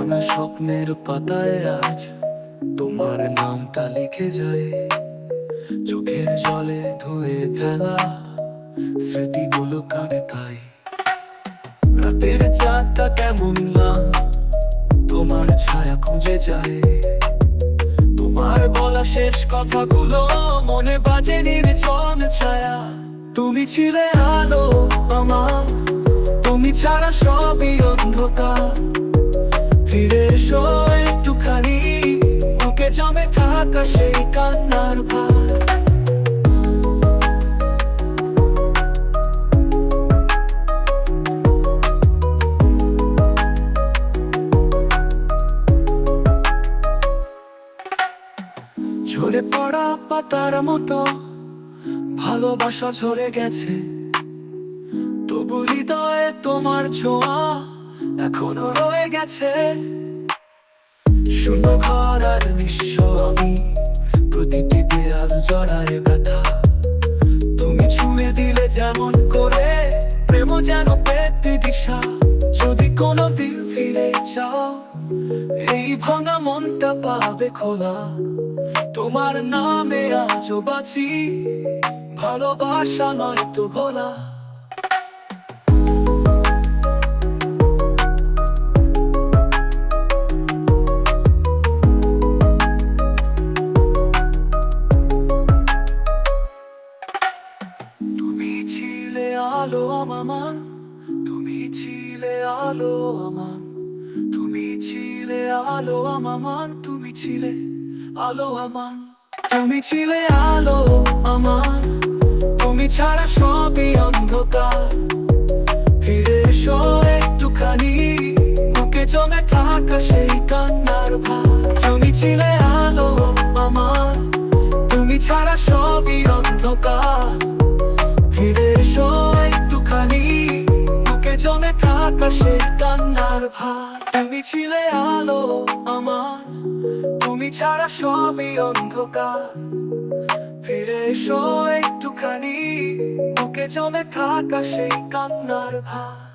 ভাঙা স্বপ্নের পাতায় আজ তোমার নামটা লিখে যায়, চোখের জলে ধুয়ে ফেলা স্মৃতিগুলো কাটে তাই। রাতের চাঁদটা কেমন না তোমার ছায়া খুঁজে যায়, তোমার বলা শেষ কথাগুলো মনে বাজে নির্জন ছায়া। তুমি ছিলে আলো আমার, তুমি ছাড়া সবই অন্ধকার। ফিরে এসো একটুখানি, বুকে জমে থাকা সেই কান্নার ভার। ঝরে পড়া পাতার মতো ভালোবাসা ঝরে গেছে, তবু হৃদয়ে তোমার ছোঁয়া এখনো রয়ে গেছে। শূন্য ঘর আর নিঃস্ব আমি, প্রতিটি দেয়াল জড়ায় ব্যথা। তুমি ছুঁয়ে দিলে যেমন করে, প্রেম যেন পেতে দিশা। যদি কোনোদিন ফিরে যাও, এই ভাঙা মনটা পাবে খোলা। তোমার নামে আজও বাঁচি, ভালোবাসা নয় তো ভোলা। তুমি ছিলে আলো আমার, তুমি ছিলে আলো আমার, তুমি ছিলে আলো আমার, তুমি ছিলে আলো আমার। তুমি ছিলে আলো আমার, তুমি ছাড়া সবই অন্ধকার। ফিরে এসো একটুখানি, বুকে জমে থাকা সেই কান্নার ভার। তুমি ছিলে আলো আমার, তুমি ছাড়া সবই অন্ধকার। ফিরে এসো একটুখানি, বুকে জমে থাকা সেই কান্নার ভার। তুমি ছিলে আলো আমার, তুমি ছাড়া সবই অন্ধকার। ফিরে এসো একটুখানি, বুকে জমে থাকা সেই কান্নার ভার।